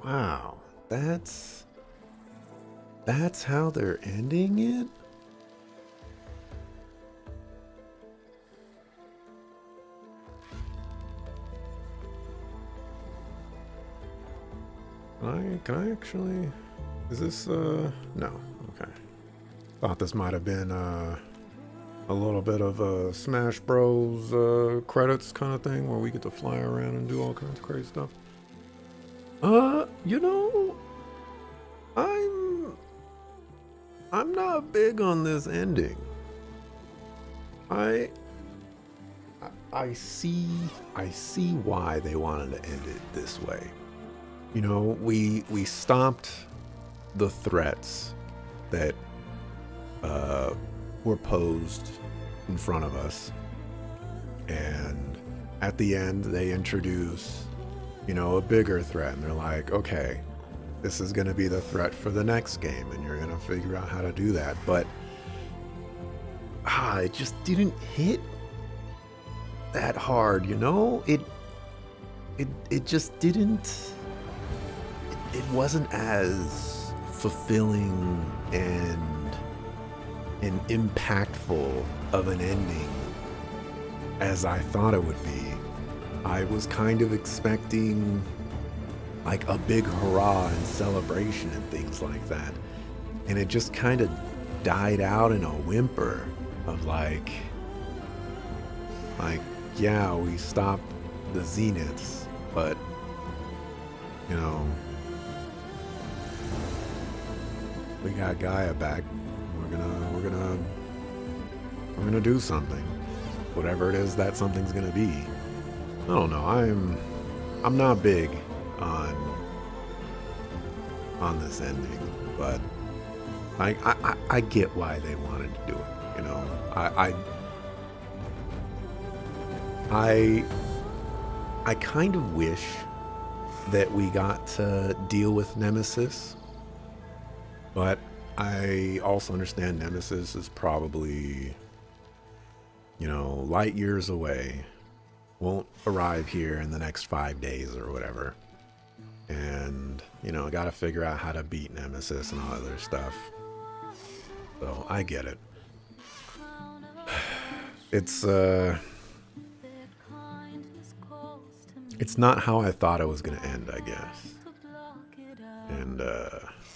Wow, that's how they're ending it? Can I actually, is this no, okay. Thought this might have been a little bit of a Smash Bros credits kind of thing where we get to fly around and do all kinds of crazy stuff. You know, I'm I'm not big on this ending. I I see why they wanted to end it this way. You know, we stopped the threats that uh, were posed in front of us, and at the end they introduce, a bigger threat, and they're like, okay, this is going to be the threat for the next game, and you're going to figure out how to do that. But it just didn't hit that hard, it just didn't. It wasn't as fulfilling and impactful of an ending as I thought it would be. I was kind of expecting like a big hurrah and celebration and things like that. And it just kind of died out in a whimper of yeah, we stopped the Zeniths, but you know, we got Gaia back. We're gonna do something. Whatever it is that something's gonna be. I don't know. I'm not big on this ending, but I get why they wanted to do it. I kind of wish that we got to deal with Nemesis, but I also understand Nemesis is probably, light years away. Won't arrive here in the next 5 days or whatever. And, I gotta figure out how to beat Nemesis and all other stuff. So I get it. It's not how I thought it was gonna end, I guess. And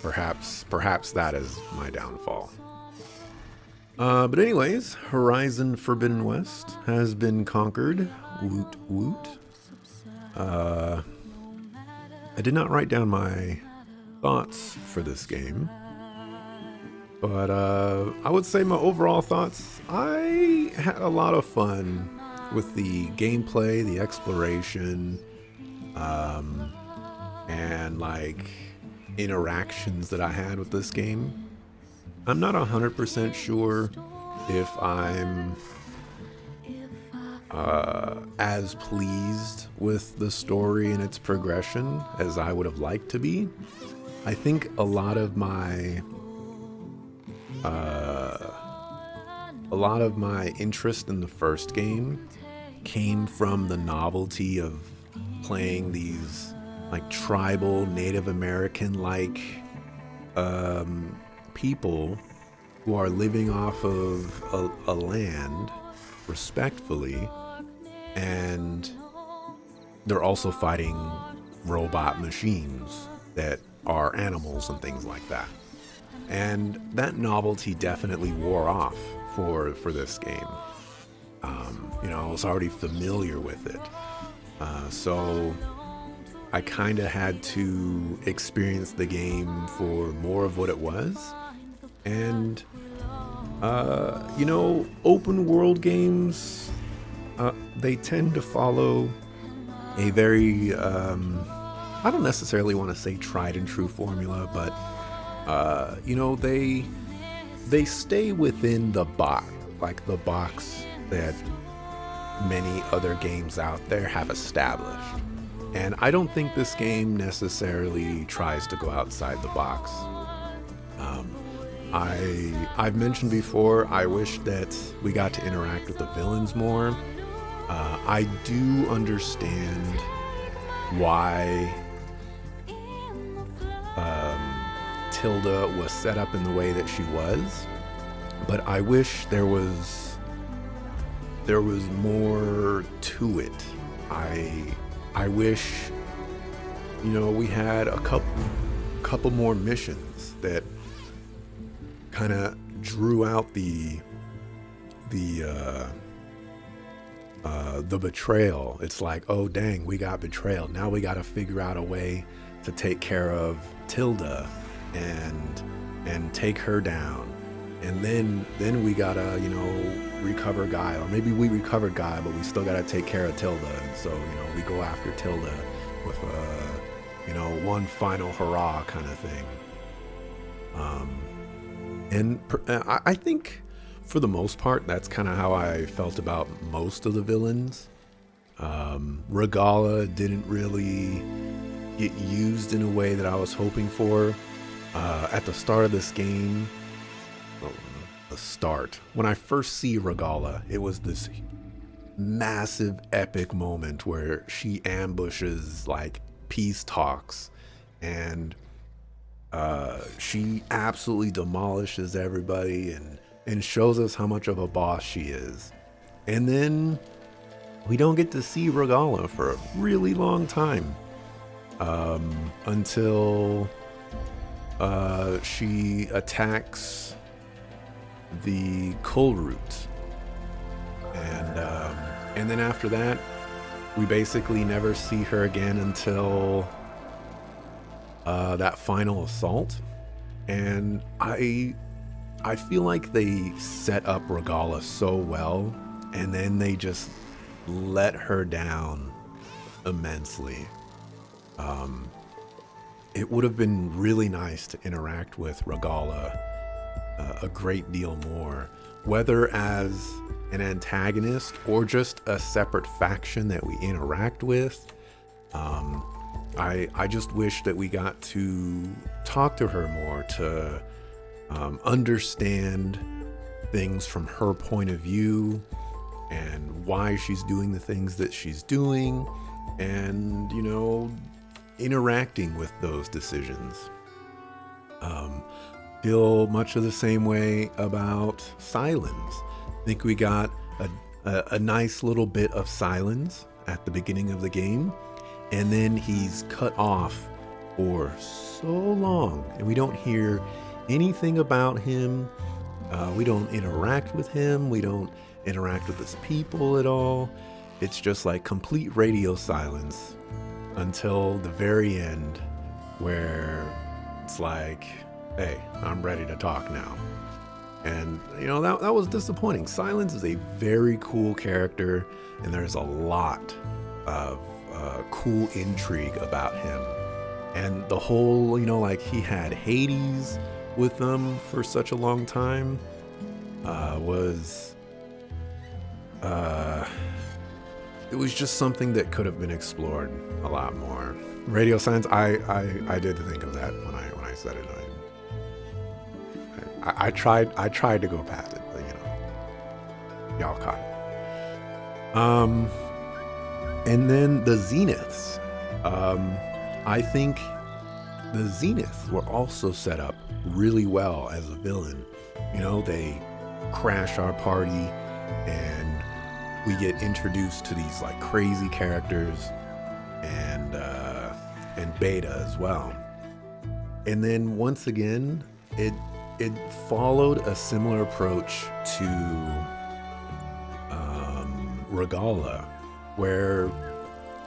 perhaps that is my downfall. But anyways, Horizon Forbidden West has been conquered. Woot woot. I did not write down my thoughts for this game, but I would say my overall thoughts, I had a lot of fun with the gameplay, the exploration, and interactions that I had with this game. I'm not 100% sure if I'm as pleased with the story and its progression as I would have liked to be. I think a lot of my interest in the first game came from the novelty of playing these tribal Native American people who are living off of a land respectfully, and they're also fighting robot machines that are animals and things like that. And that novelty definitely wore off for this game. I was already familiar with it. So I kind of had to experience the game for more of what it was. And, open world games, they tend to follow a very, I don't necessarily want to say tried and true formula, but, they stay within the box, the box that many other games out there have established. And I don't think this game necessarily tries to go outside the box. I've mentioned before, I wish that we got to interact with the villains more. I do understand why Tilda was set up in the way that she was, but I wish there was more to it. I wish, we had a couple more missions that kind of drew out the betrayal. It's like, oh dang, we got betrayal. Now we got to figure out a way to take care of Tilda and take her down. And then we gotta, recover Guy, or maybe we recovered Guy, but we still gotta take care of Tilda. And so, we go after Tilda with one final hurrah kind of thing. I think for the most part, that's kind of how I felt about most of the villains. Regalla didn't really get used in a way that I was hoping for. At the start of this game, when I first see Regalla, it was this massive epic moment where she ambushes like peace talks, and she absolutely demolishes everybody and shows us how much of a boss she is. And then we don't get to see Regalla for a really long time, until she attacks the Kulrut, and then after that, we basically never see her again until that final assault. And I feel like they set up Regalla so well, and then they just let her down immensely. It would have been really nice to interact with Regalla a great deal more, whether as an antagonist or just a separate faction that we interact with. I just wish that we got to talk to her more, to understand things from her point of view and why she's doing the things that she's doing, and interacting with those decisions. Feel much of the same way about Sylens. I think we got a nice little bit of Sylens at the beginning of the game, and then he's cut off for so long, and we don't hear anything about him. We don't interact with him. We don't interact with his people at all. It's just like complete radio silence until the very end, where it's like, hey, I'm ready to talk now. And that was disappointing. Sylens is a very cool character, and there's a lot of cool intrigue about him. And the whole, he had Hades with them for such a long time, it was just something that could have been explored a lot more. Radio silence, I did think of that when I said it. I tried to go past it, but y'all caught it. And then the Zeniths. I think the Zeniths were also set up really well as a villain. They crash our party, and we get introduced to these like crazy characters, and Beta as well. And then once again, it followed a similar approach to Regalla, where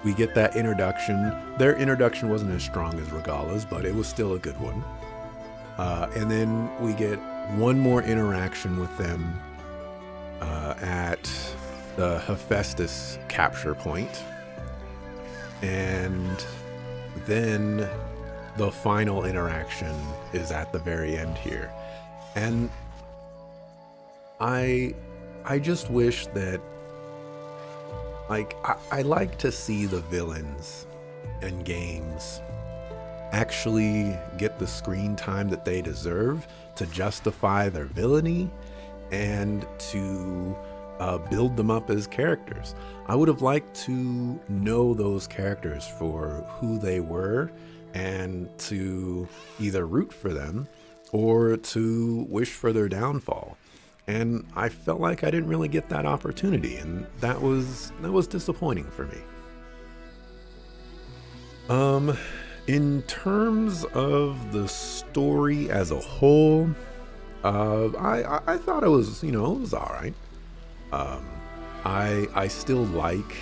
we get that introduction. Their introduction wasn't as strong as Regalla's, but it was still a good one. And then we get one more interaction with them at the Hephaestus capture point. And then the final interaction is at the very end here. And I just wish that, I like to see the villains in games actually get the screen time that they deserve to justify their villainy and to build them up as characters. I would have liked to know those characters for who they were, and to either root for them or to wish for their downfall. And I felt like I didn't really get that opportunity, and that was disappointing for me. In terms of the story as a whole, I thought it was, it was all right. I still like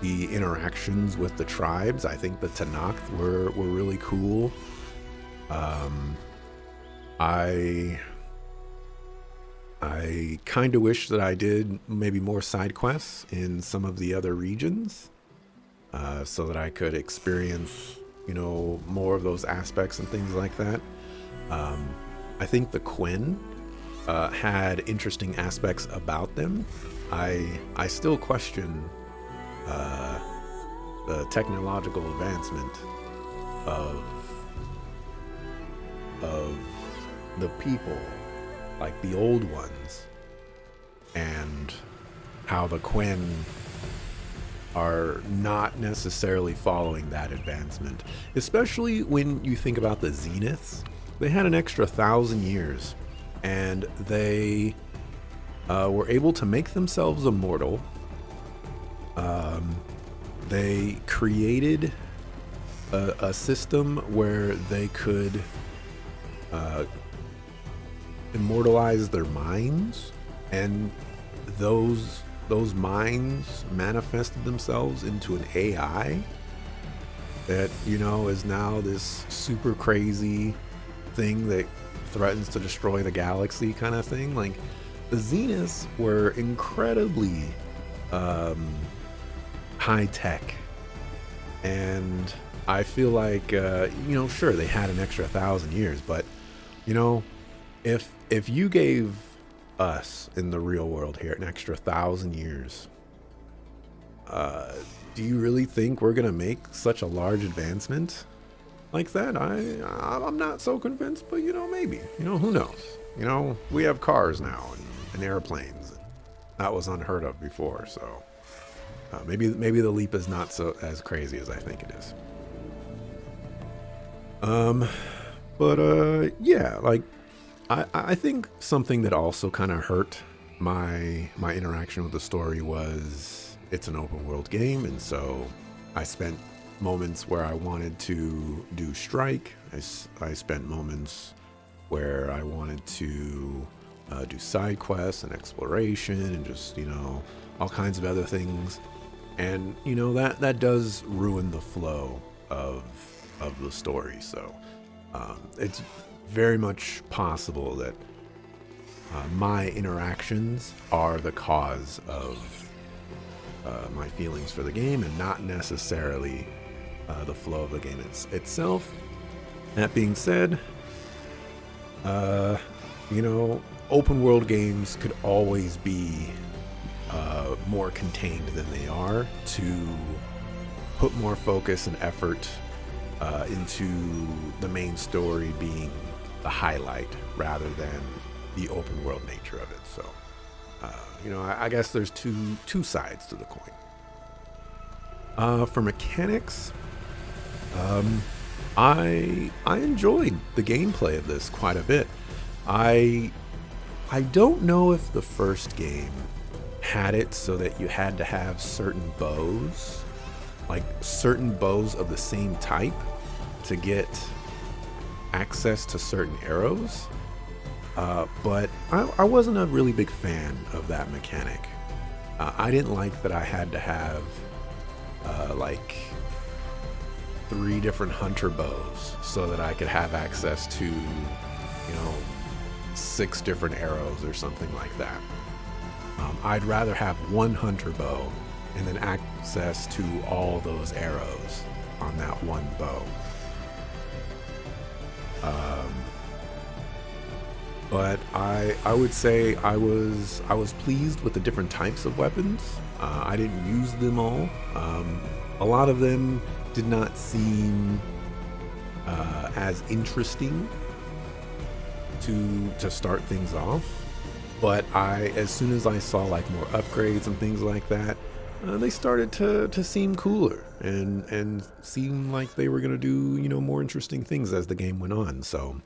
the interactions with the tribes. I think the Tenakth were really cool. I kind of wish that I did maybe more side quests in some of the other regions, so that I could experience, more of those aspects and things like that. I think the Quen had interesting aspects about them. I still question the technological advancement of the people, like the old ones, and how the Quen are not necessarily following that advancement, especially when you think about the Zeniths. They had an extra 1,000 years, and they were able to make themselves immortal. They created a system where they could immortalize their minds, and those minds manifested themselves into an AI that, is now this super crazy thing that threatens to destroy the galaxy kind of thing. Like, the Zeniths were incredibly high tech, and I feel like sure, they had an extra 1,000 years, but if you gave us in the real world here an extra 1,000 years, do you really think we're gonna make such a large advancement like that? I'm not so convinced, but maybe, who knows? We have cars now and airplanes. That was unheard of before, so maybe the leap is not so as crazy as I think it is. But yeah, like, I think something that also kind of hurt my interaction with the story was it's an open world game, and so I spent moments where I wanted to do strike. I spent moments where I wanted to do side quests and exploration and just all kinds of other things, and that does ruin the flow of the story. So it's very much possible that my interactions are the cause of my feelings for the game, and not necessarily the flow of the game itself. That being said, open world games could always be more contained than they are, to put more focus and effort into the main story being the highlight rather than the open world nature of it. So, I guess there's two sides to the coin. For mechanics, I enjoyed the gameplay of this quite a bit. I don't know if the first game had it so that you had to have certain bows, like certain bows of the same type, to get access to certain arrows. But I wasn't a really big fan of that mechanic. I didn't like that I had to have like 3 different hunter bows so that I could have access to 6 different arrows or something like that. I'd rather have one hunter bow and then access to all those arrows on that one bow. But I would say I was pleased with the different types of weapons. I didn't use them all. A lot of them did not seem as interesting to start things off. But as soon as I saw like more upgrades and things like that, they started to seem cooler and seem like they were gonna do more interesting things as the game went on. So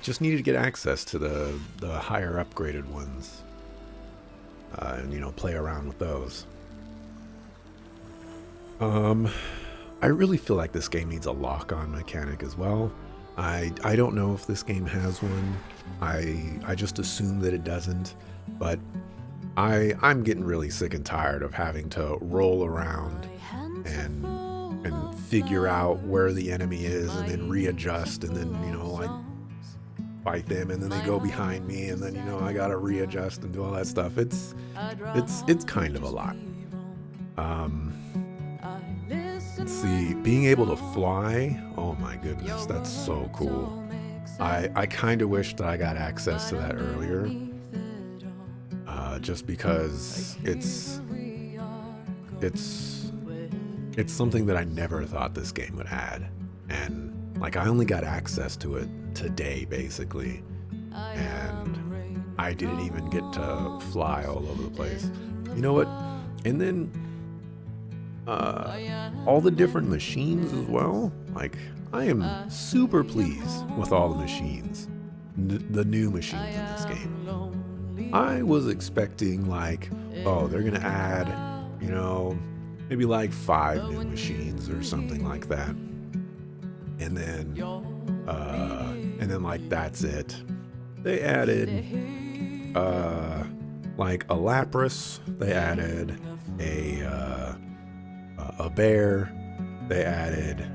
Just needed to get access to the higher upgraded ones, and play around with those. I really feel like this game needs a lock-on mechanic as well. I don't know if this game has one. I just assume that it doesn't, but I'm getting really sick and tired of having to roll around and figure out where the enemy is and then readjust and then like fight them and then they go behind me and then I gotta readjust and do all that stuff. It's kind of a lot. Let's see, being able to fly, oh my goodness, that's so cool. I kind of wish that I got access to that earlier, just because it's something that I never thought this game would add, and like I only got access to it today basically, and I didn't even get to fly all over the place. You know what? And then all the different machines as well. Like I am super pleased with all the machines, the new machines in this game. I was expecting like, oh, they're gonna add, maybe like 5 new machines or something like that, and then like that's it. They added like a Lapras. They added a bear. They added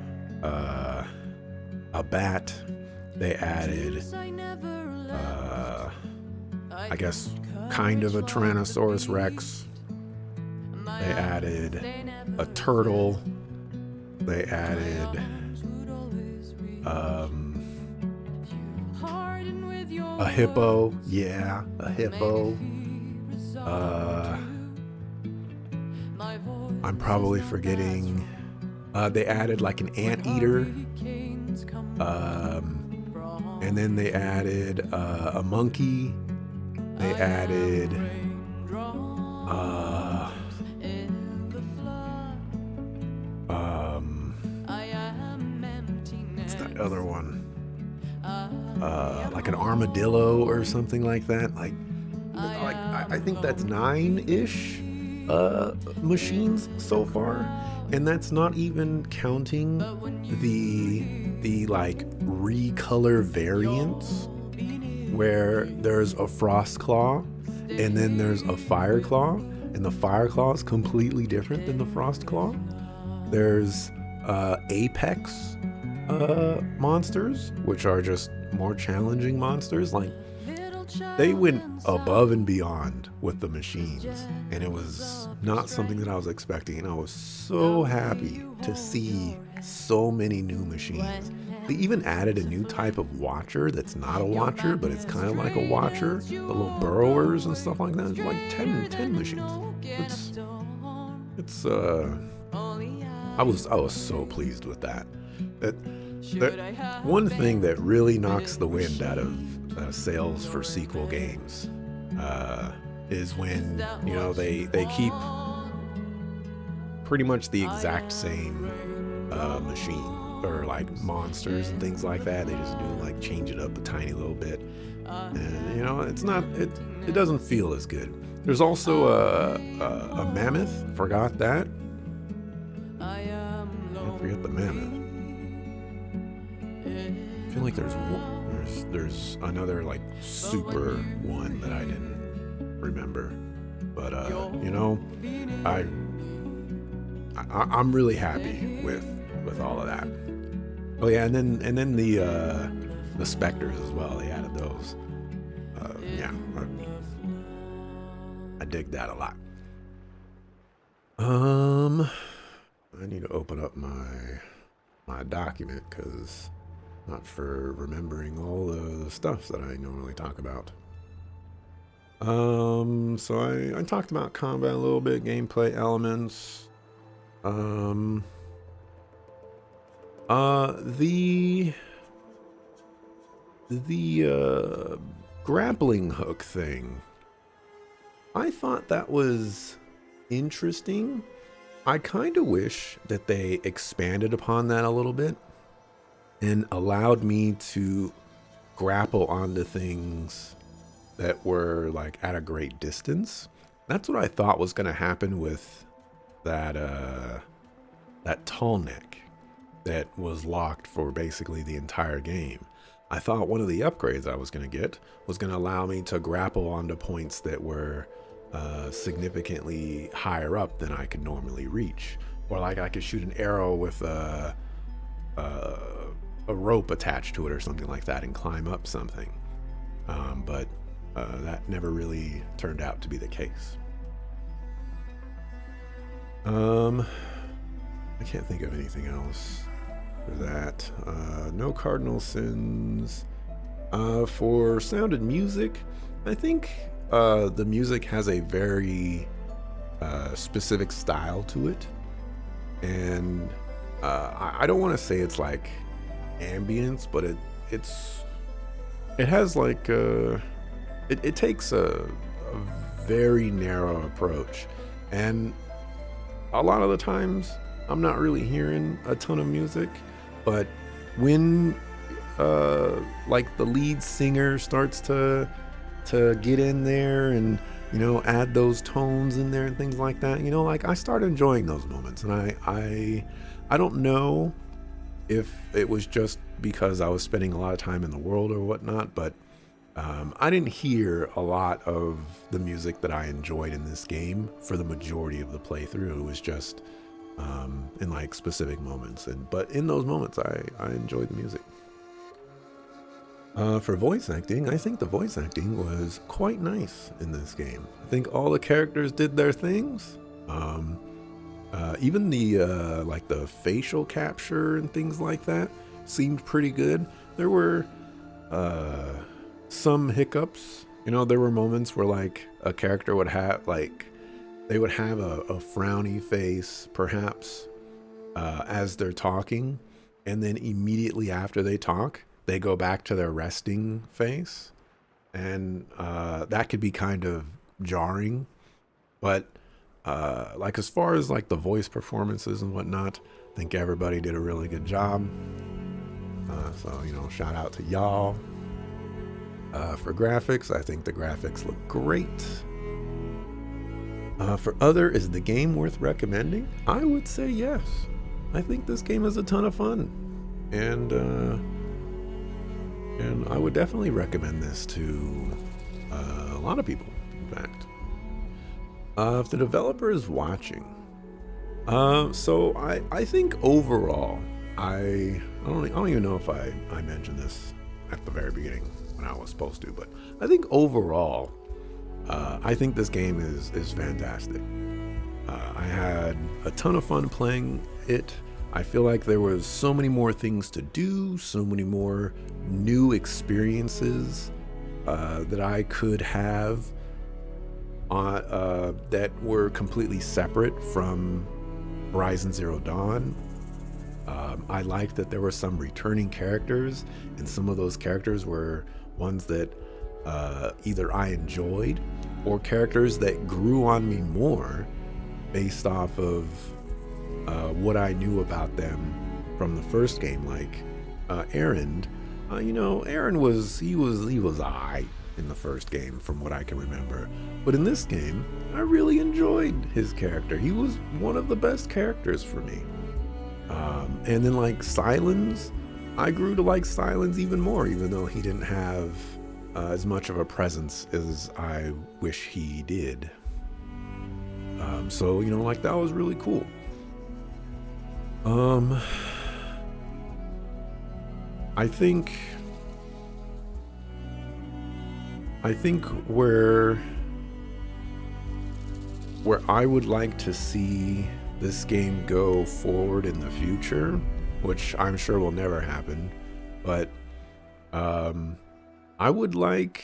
a bat. They added I guess kind of a Tyrannosaurus Rex. They added a turtle. They added a hippo. Yeah, a hippo. I'm probably forgetting. They added like an anteater. And then they added a monkey. They added what's that other one? Like an armadillo or something like that. Like I think that's 9-ish machines so far, and that's not even counting the like recolor variants where there's a Frost Claw and then there's a Fire Claw, and the Fire Claw is completely different than the Frost Claw. There's Apex monsters, which are just more challenging monsters. Like they went above and beyond with the machines, and it was not something that I was expecting, and I was so happy to see so many new machines. They even added a new type of watcher that's not a watcher, but it's kind of like a watcher, the little burrowers and stuff like that. It's like 10 machines. It's I was so pleased with that. One thing that really knocks the wind out of sales for sequel games is when they keep pretty much the exact same machine or like monsters and things like that. They just do like change it up a tiny little bit, and it doesn't feel as good. There's also a mammoth. Forgot that. Don't forget the mammoth. I feel like there's another like super one that I didn't remember, but I'm really happy with all of that. Oh yeah, and then the specters as well. They added those. Yeah, I dig that a lot. I need to open up my document because not for remembering all the stuff that I normally talk about. So I talked about combat a little bit, gameplay elements. The grappling hook thing, I thought that was interesting. I kind of wish that they expanded upon that a little bit and allowed me to grapple onto things that were like at a great distance. That's what I thought was going to happen with that tall neck that was locked for basically the entire game. I thought one of the upgrades I was going to get was going to allow me to grapple onto points that were significantly higher up than I could normally reach, or like I could shoot an arrow with a rope attached to it or something like that and climb up something. But that never really turned out to be the case. I can't think of anything else for that. No cardinal sins. For sound and music, I think the music has a very specific style to it. And I don't want to say it's like ambience, but it has like it takes a very narrow approach, and a lot of the times I'm not really hearing a ton of music, but when like the lead singer starts to get in there and, you know, add those tones in there and things like that, you know, like I start enjoying those moments. And I don't know if it was just because I was spending a lot of time in the world or whatnot, but I didn't hear a lot of the music that I enjoyed in this game for the majority of the playthrough. It was just in like specific moments, but in those moments I enjoyed the music. For voice acting, I think the voice acting was quite nice in this game. I think all the characters did their things. Even the like the facial capture and things like that seemed pretty good. There were some hiccups. You know, there were moments where like a character would have like they would have a frowny face perhaps as they're talking, and then immediately after they talk they go back to their resting face, and that could be kind of jarring. But like as far as like the voice performances and whatnot, I think everybody did a really good job. So, you know, shout out to y'all. For graphics, I think the graphics look great. For other, is the game worth recommending? I would say yes. I think this game is a ton of fun, and I would definitely recommend this to a lot of people, in fact. If the developer is watching, so I think overall, I don't even know if I mentioned this at the very beginning when I was supposed to, but I think overall, I think this game is fantastic. I had a ton of fun playing it. I feel like there was so many more things to do, so many more new experiences that I could have that were completely separate from Horizon Zero Dawn. I liked that there were some returning characters, and some of those characters were ones that either I enjoyed or characters that grew on me more based off of what I knew about them from the first game. Like Aaron, you know, Aaron was alright in the first game from what I can remember, but in this game I really enjoyed his character. He was one of the best characters for me. And then like Sylens, I grew to like Sylens even more, even though he didn't have as much of a presence as I wish he did. So, you know, like that was really cool. I think where I would like to see this game go forward in the future, which I'm sure will never happen, but I would like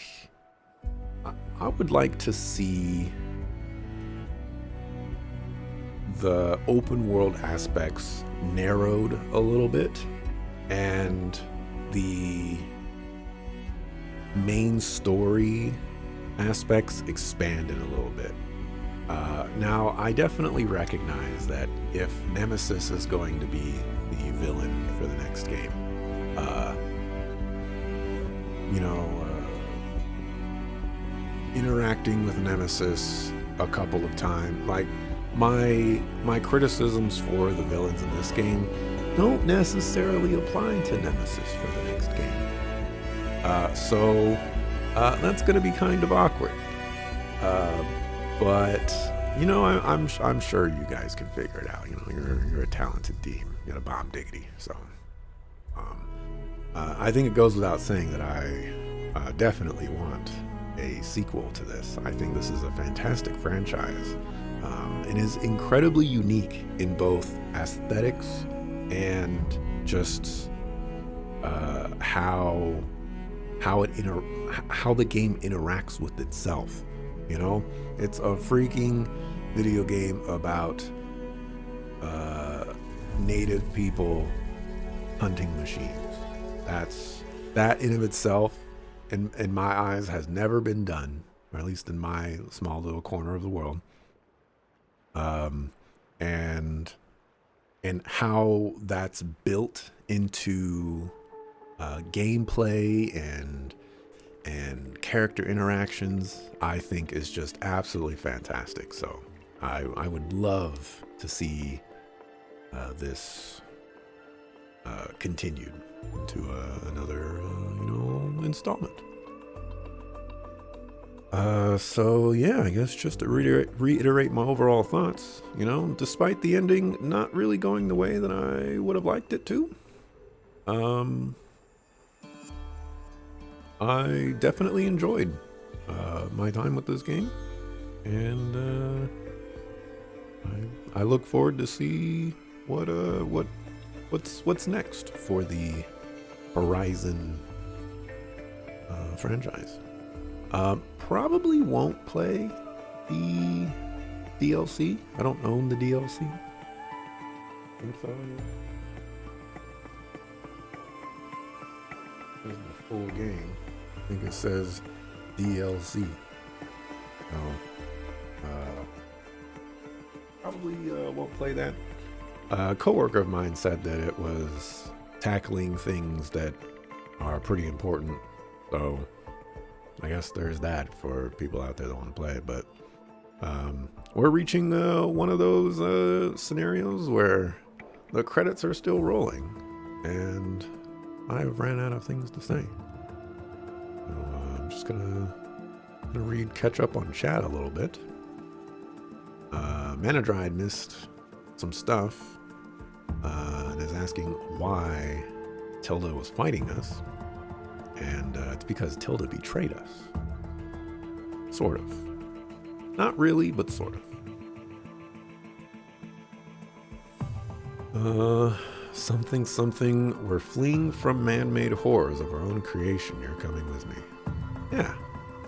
to see the open world aspects narrowed a little bit and the main story aspects expanded a little bit. Now, I definitely recognize that if Nemesis is going to be the villain for the next game, you know, interacting with Nemesis a couple of times. Like my criticisms for the villains in this game don't necessarily apply to Nemesis for the next game. So that's going to be kind of awkward. But you know, I'm sure you guys can figure it out. You know, you're a talented team. You got a bomb diggity. So I think it goes without saying that I definitely want a sequel to this. I think this is a fantastic franchise. It is incredibly unique in both aesthetics and just how the game interacts with itself. You know, it's a freaking video game about native people hunting machines. That in of itself, in my eyes, has never been done, or at least in my small little corner of the world. And how that's built into gameplay and character interactions, I think is just absolutely fantastic. So I would love to see this continued into another installment. So yeah, I guess just to reiterate my overall thoughts, you know, despite the ending not really going the way that I would have liked it to, I definitely enjoyed my time with this game, and I look forward to see what's next for the Horizon franchise. Probably won't play the DLC. I don't own the DLC. There's the full game. I think it says DLC. Probably won't play that. A coworker of mine said that it was tackling things that are pretty important. So I guess there's that for people out there that want to play it. But we're reaching one of those scenarios where the credits are still rolling, and I've ran out of things to say. So I'm just gonna catch up on chat a little bit. Manadride missed some stuff and is asking why Tilda was fighting us. And it's because Tilda betrayed us. Sort of. Not really, but sort of. Something. We're fleeing from man-made horrors of our own creation. You're coming with me. Yeah,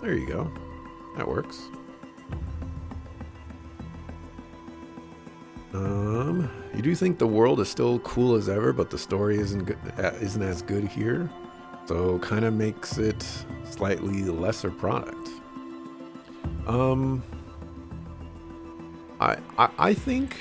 there you go. That works. You do think the world is still cool as ever, but the story isn't as good here? So kind of makes it slightly lesser product. I think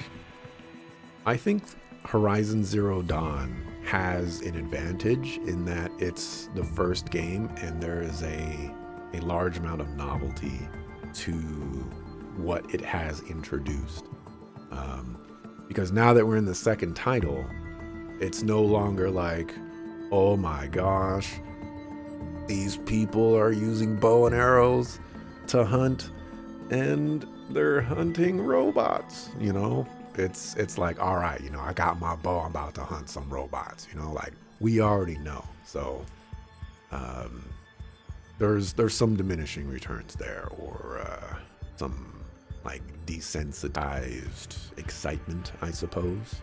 Horizon Zero Dawn has an advantage in that it's the first game and there is a large amount of novelty to what it has introduced. Because now that we're in the second title, it's no longer like, oh my gosh, these people are using bow and arrows to hunt, and they're hunting robots, you know? It's like, all right, you know, I got my bow, I'm about to hunt some robots, you know? Like, we already know. So there's some diminishing returns there, or some like desensitized excitement, I suppose.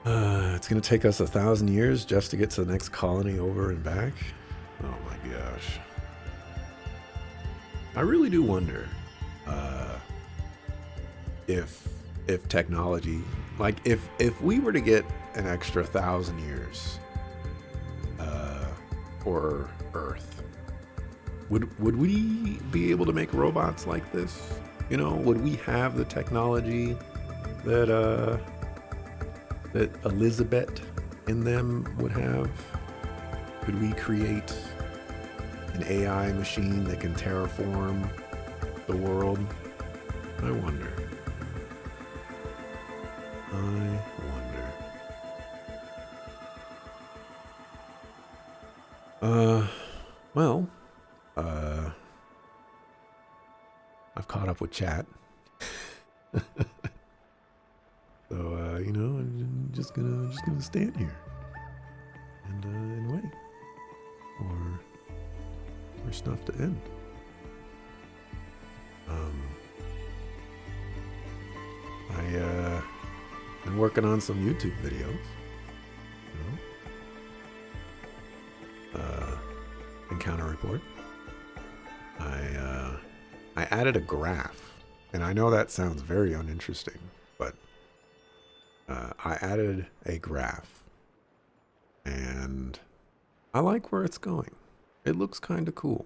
It's gonna take us 1,000 years just to get to the next colony over and back. Oh my gosh. I really do wonder if technology, like if we were to get an extra 1,000 years for Earth, would we be able to make robots like this? You know, would we have the technology that Elizabeth in them would have? Could we create an AI machine that can terraform the world? I wonder. Well, I've caught up with chat. So, I'm just gonna stand here and wait for stuff to end. I been working on some YouTube videos. Encounter report. I added a graph, and I know that sounds very uninteresting, but I added a graph, and I like where it's going. It looks kind of cool.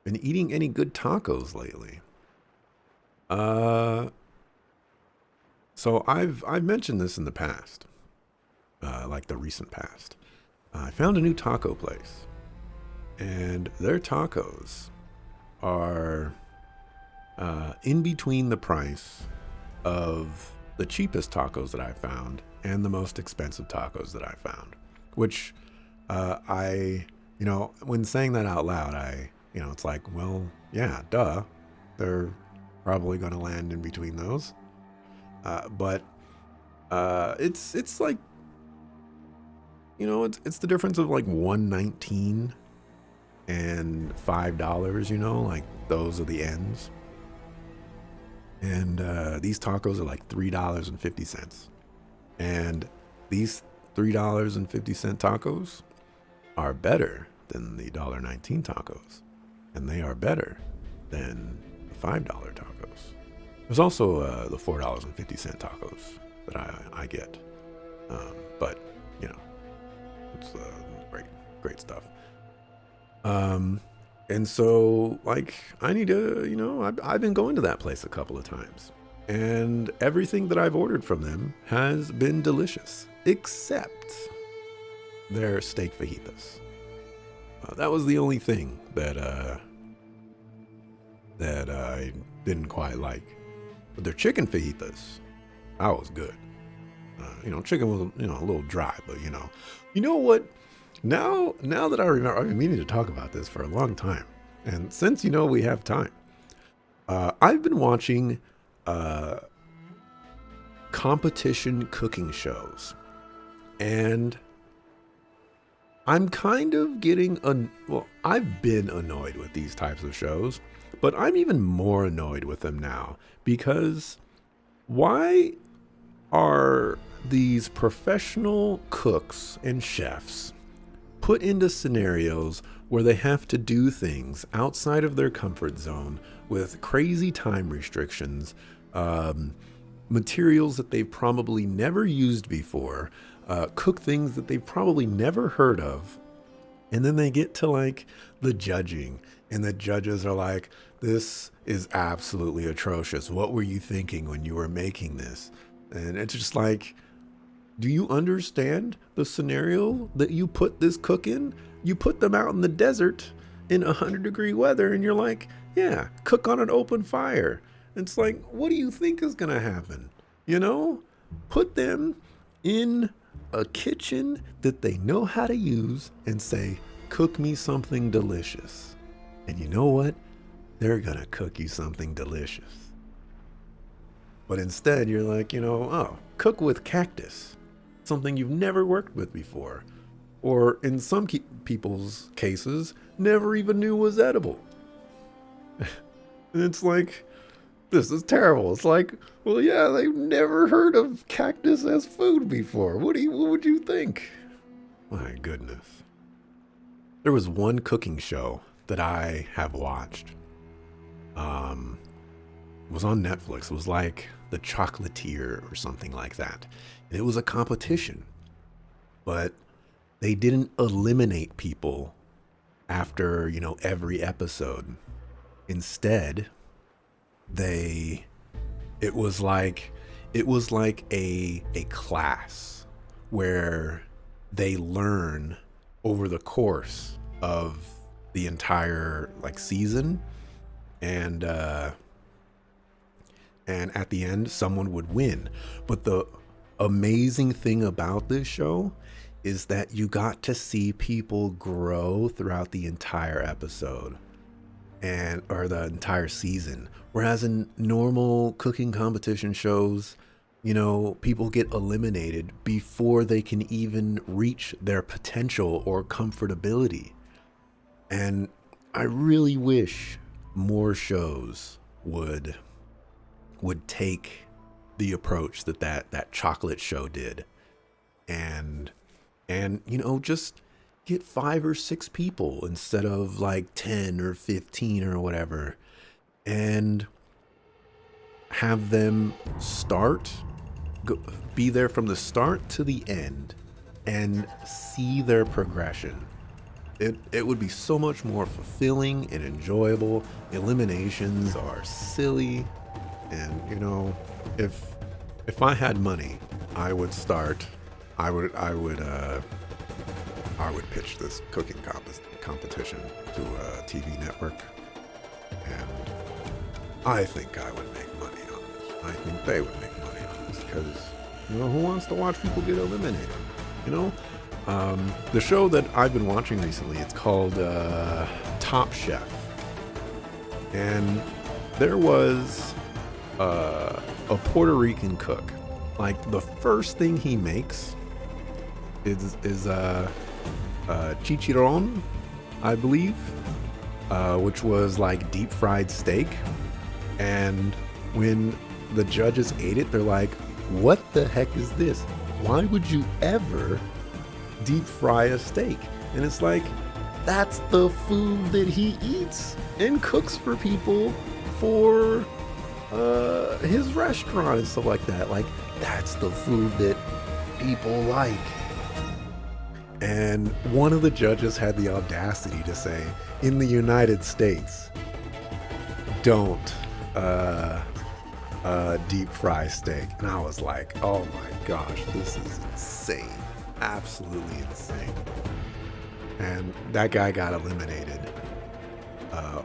Been eating any good tacos lately? So I've mentioned this in the past, like the recent past. I found a new taco place, and their tacos are in between the price of the cheapest tacos that I found and the most expensive tacos that I found, which when saying that out loud, it's like, well, yeah, duh, they're probably going to land in between those. But it's like, it's the difference of like $1.19 and $5, like those are the ends. And these tacos are like $3.50. And these $3.50 tacos are better than the $1.19 tacos. And they are better than the $5 tacos. There's also the $4.50 tacos that I get. But, it's great stuff. And so, like, I need to, I've been going to that place a couple of times. And everything that I've ordered from them has been delicious, except their steak fajitas. That was the only thing that I didn't quite like. But their chicken fajitas, that was good. Chicken was, a little dry, but you know what? Now that I remember, I've been meaning to talk about this for a long time. And since, we have time, I've been watching competition cooking shows. And I'm kind of getting, I've been annoyed with these types of shows, but I'm even more annoyed with them now because why are these professional cooks and chefs put into scenarios where they have to do things outside of their comfort zone with crazy time restrictions, materials that they've probably never used before, cook things that they've probably never heard of, and then they get to like the judging, and the judges are like, this is absolutely atrocious. What were you thinking when you were making this? And it's just like, do you understand the scenario that you put this cook in? You put them out in the desert in 100-degree weather, and you're like, yeah, cook on an open fire. It's like, what do you think is going to happen? Put them in a kitchen that they know how to use and say, cook me something delicious. And you know what? They're going to cook you something delicious. But instead, you're like, cook with cactus, something you've never worked with before. Or in some people's cases, never even knew was edible. And it's like, this is terrible. It's like, well, yeah, they've never heard of cactus as food before. What would you think? My goodness. There was one cooking show that I have watched. It was on Netflix. It was like The Chocolatier or something like that. And it was a competition. But they didn't eliminate people after, every episode. Instead, it was like a class where they learn over the course of the entire like season, and at the end someone would win. But the amazing thing about this show is that you got to see people grow throughout the entire episode or the entire season. Whereas in normal cooking competition shows, you know, people get eliminated before they can even reach their potential or comfortability. And I really wish more shows would take the approach that chocolate show did, and you know, just get 5 or 6 people instead of like 10 or 15 or whatever, and have them be there from the start to the end and see their progression. It would be so much more fulfilling and enjoyable. Eliminations are silly, and you know, if I had money, I would pitch this cooking competition to a TV network, and I think I would make money on this. I think they would make money on this, because, you know, who wants to watch people get eliminated? You know, the show that I've been watching recently, it's called Top Chef, and there was a Puerto Rican cook. Like, the first thing he makes is chicharron, I believe, which was like deep fried steak. And when the judges ate it, they're like, what the heck is this? Why would you ever deep fry a steak? And it's like, that's the food that he eats and cooks for people for his restaurant and stuff like that. Like, that's the food that people like. And one of the judges had the audacity to say, in the United States, don't deep fry steak. And I was like, oh my gosh, this is insane. Absolutely insane. And that guy got eliminated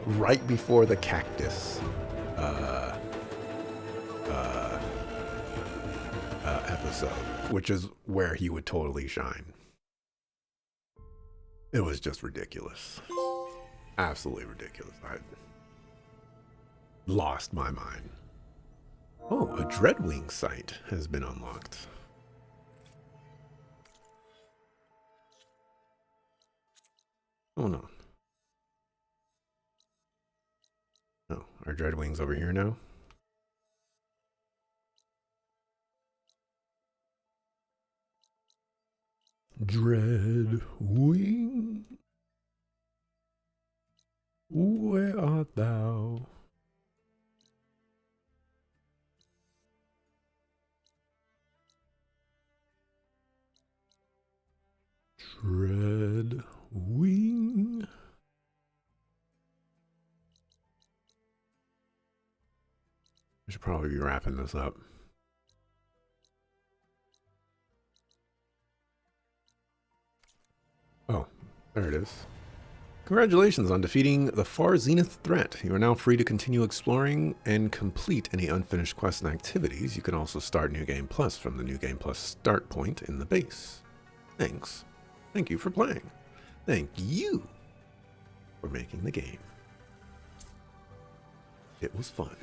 right before the cactus episode, which is where he would totally shine. It was just ridiculous. Absolutely ridiculous. I lost my mind. Oh, a Dreadwing site has been unlocked. Oh no. No, our Dreadwing's over here now. Dreadwing, where art thou? Dreadwing. I should probably be wrapping this up. Oh, there it is. Congratulations on defeating the Far Zenith threat. You are now free to continue exploring and complete any unfinished quests and activities. You can also start New Game Plus from the New Game Plus start point in the base. Thanks. Thank you for playing. Thank you for making the game. It was fun.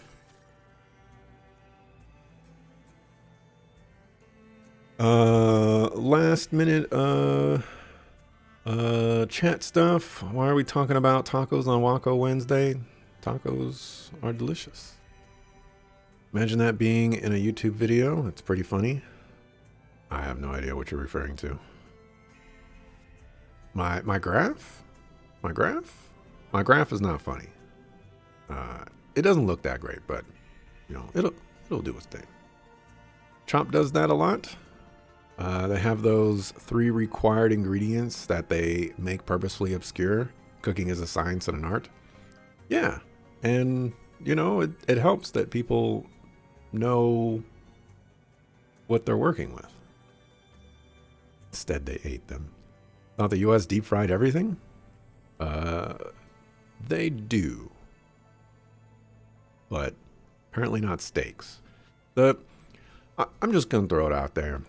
Last minute, chat stuff. Why are we talking about tacos on Waco Wednesday? Tacos are delicious. Imagine that being in a YouTube video. It's pretty funny. I have no idea what you're referring to. My graph? My graph? My graph is not funny. It doesn't look that great, but you know, it'll do its thing. Chomp does that a lot. They have those 3 required ingredients that they make purposefully obscure. Cooking is a science and an art. Yeah, and you know, it helps that people know what they're working with. Instead, they ate them. Thought the U.S. deep fried everything? They do. But apparently not steaks. I'm just going to throw it out there.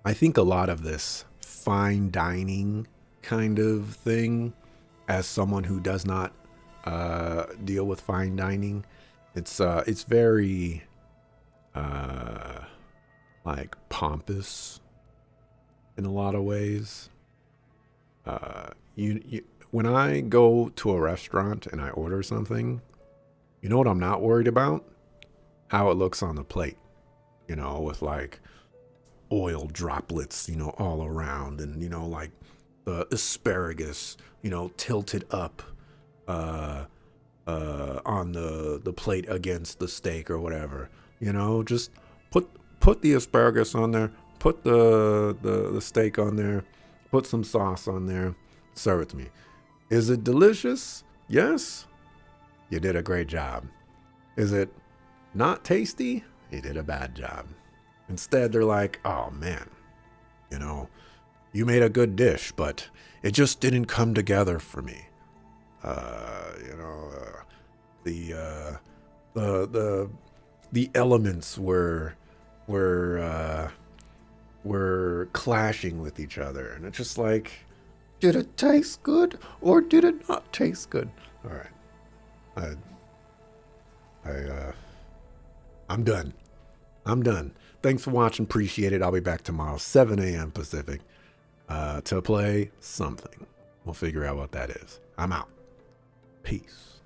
I think a lot of this fine dining kind of thing, as someone who does not deal with fine dining, it's very like pompous in a lot of ways. When I go to a restaurant and I order something, you know what I'm not worried about? How it looks on the plate, with like oil droplets, all around, and, like the asparagus, tilted up on the plate against the steak or whatever. Just put the asparagus on there, put the steak on there, put some sauce on there, serve it to me. Is it delicious? Yes. You did a great job. Is it not tasty? You did a bad job. Instead, they're like, oh man, you made a good dish, but it just didn't come together for me. The elements were clashing with each other, and it's just like, did it taste good or did it not taste good? All right, I'm done. Thanks for watching. Appreciate it. I'll be back tomorrow, 7 a.m. Pacific, to play something. We'll figure out what that is. I'm out. Peace.